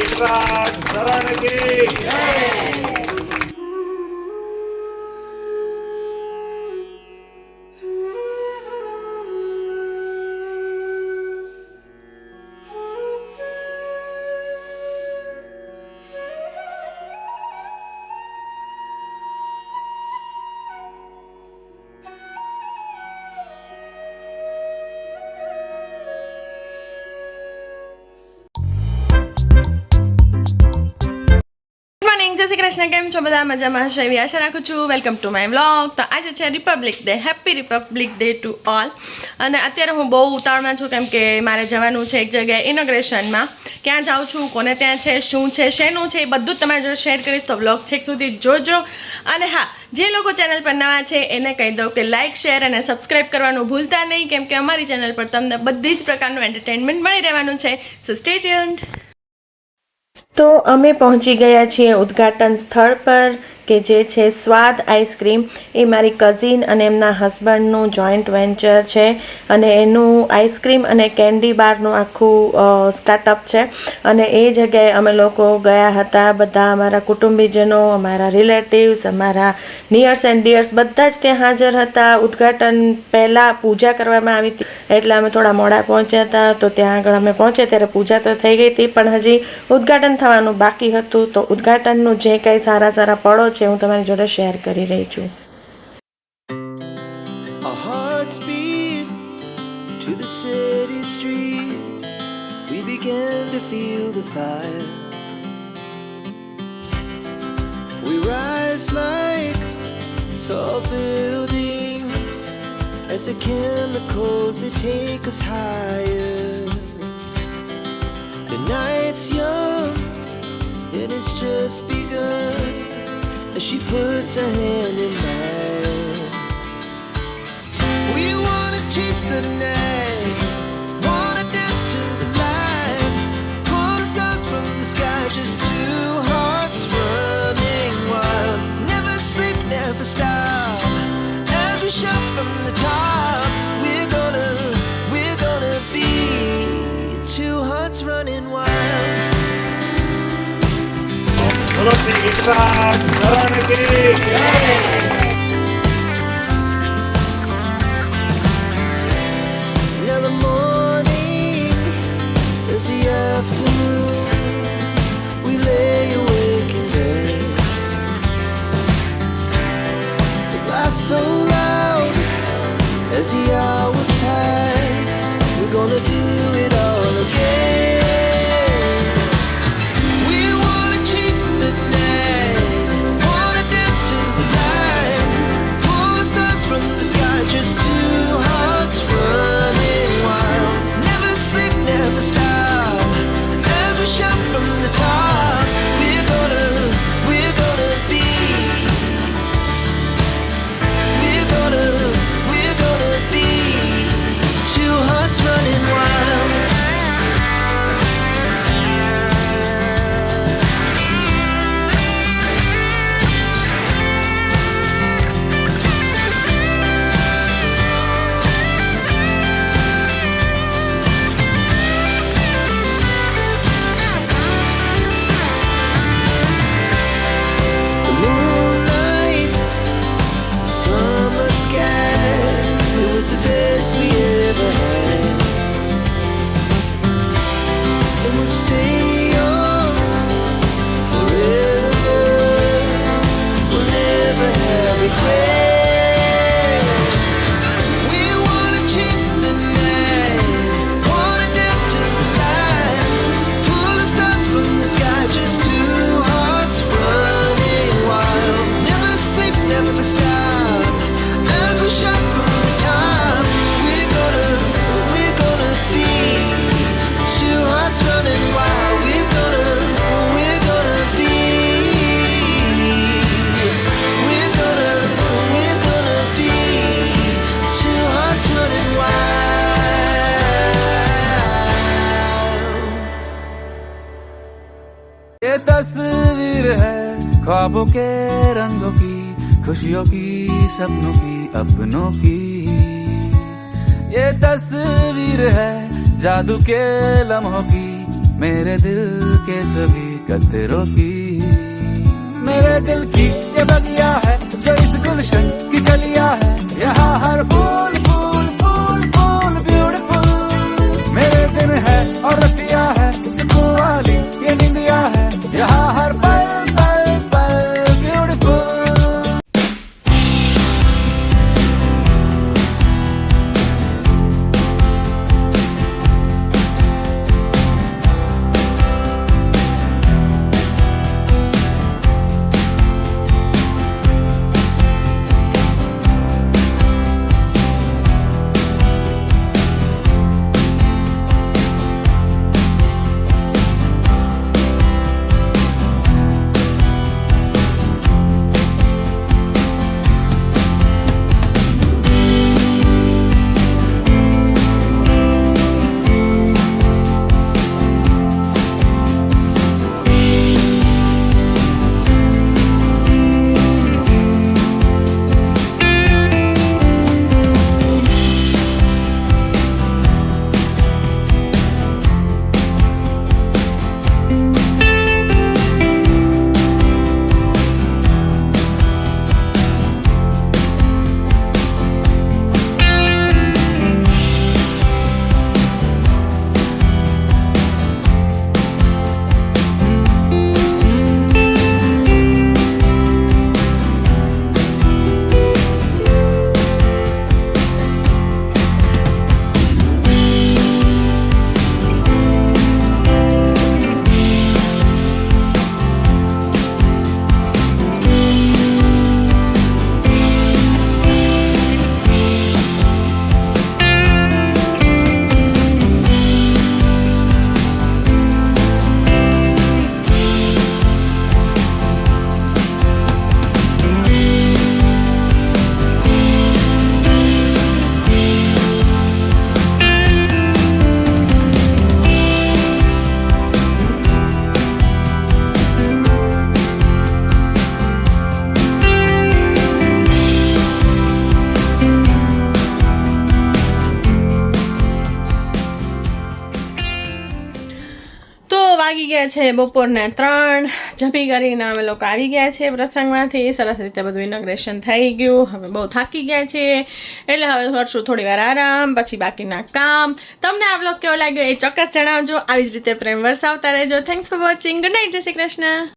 विक्रांत शरण की જય શ્રી કૃષ્ણ. કેમ છો બધા? મજામાં હશો એવી આશા રાખું છું. Welcome to my vlog. તો આજે છે Republic day. Happy Republic day to all. અને અત્યારે હું બહુ ઉતાવળમાં છું કેમ કે મારે જવાનું છે એક જગ્યાએ ઇનોગ્રેશનમાં. ક્યાં જાઉં છું, કોને ત્યાં છે, શું છે, શેનું છે, એ બધું જ તમારી જોડે શેર કરીશ. તો વ્લોગ છેક સુધી જોજો. અને હા, જે લોકો ચેનલ પર નવા છે એને કહી દઉં કે લાઇક, શેર અને સબસ્ક્રાઈબ કરવાનું ભૂલતા નહીં કેમ કે અમારી ચેનલ પર તમને બધી જ પ્રકારનું એન્ટરટેનમેન્ટ મળી રહેવાનું છે. સો સ્ટે ટ્યુન્ડ. તો અમે પહોંચી ગયા છીએ ઉદ્ઘાટન સ્થળ પર કે જે છે સ્વાદ આઈસ્ક્રીમ. એ મારી કઝિન અને એમના હસબન્ડનું જોઈન્ટ વેન્ચર છે અને એનું આઈસ્ક્રીમ અને કેન્ડી બારનું આખું સ્ટાર્ટઅપ છે. અને એ જગ્યાએ અમે લોકો ગયા હતા. બધા અમારા કુટુંબીજનો, અમારા રિલેટિવ્સ, અમારા નિયર્સ એન્ડ ડિયર્સ બધા જ ત્યાં હાજર હતા. ઉદ્ઘાટન પહેલાં પૂજા કરવામાં આવી હતી એટલે અમે થોડા મોડા પહોંચ્યા હતા. તો ત્યાં આગળ અમે પહોંચ્યા ત્યારે પૂજા તો થઈ ગઈ હતી પણ હજી ઉદ્ઘાટન થવાનું બાકી હતું. તો ઉદ્ઘાટનનું જે કંઈ સારા સારા પળો છે હું તમારી જોડે શેર કરી રહી છું. Our hearts beat to the city streets. We began to feel the fire. We rise like tall buildings as the chemicals they take us higher. The night's young and it's just begun as she puts her hand in mine. We wanna chase the night, wanna dance to the light, pull the stars from the sky, just two hearts running wild. Never sleep, never stop, as we shout from the top. We're gonna be two hearts running wild. बोलो श्री विक्रांत शरण की Now the morning is the afternoon. We lay awake in bed. The laughs so loud as the hours pass. We're gonna do it all again. We wanna chase the night, wanna dance to the light, pull the stars from the sky, just two hearts running wild. Never sleep, never stop, as we shout from the top. We're gonna be, we're gonna be two hearts running wild. The moonlights, summer sky, it was the best we ever had. And we'll stay young forever. We'll never have regrets. We wanna chase the night, wanna dance to the light, pull the stars from the sky, just two hearts running wild. Never sleep, never stop, as we shout from the top. We're gonna be two hearts running wild. We're gonna be, we're gonna be two hearts running wild. ये तस्वीर है ख्वाबों के रंगों की, खुशियों की, सपनों की, अपनों की. ये तस्वीर है जादू के लम्हों की, मेरे दिल के सभी कतरों की। मेरे दिल की ये बगिया है जो इस गुलशन की गलिया है, यहाँ हर फूल फूल फूल फूल ब्यूटीफुल। मेरे दिन है और रतिया है, सुकून वाली ये निंदिया है, यहाँ हर पल पल पल ब्यूटीफुल। વાગી ગયા છે બપોરના 3. જમી કરીને અમે લોકો આવી ગયા છે પ્રસંગમાંથી. સરસ રીતે બધું ઇનોગ્રેશન થઈ ગયું. હવે બહુ થાકી ગયા છે એટલે હવે કરશું થોડી વાર આરામ, પછી બાકીના કામ. તમને આ વ્લોગ કેવો લાગ્યો એ ચોક્કસ જણાવજો. આવી જ રીતે પ્રેમ વરસાવતા રહેજો. Thanks for watching. Good night. જય શ્રી કૃષ્ણ.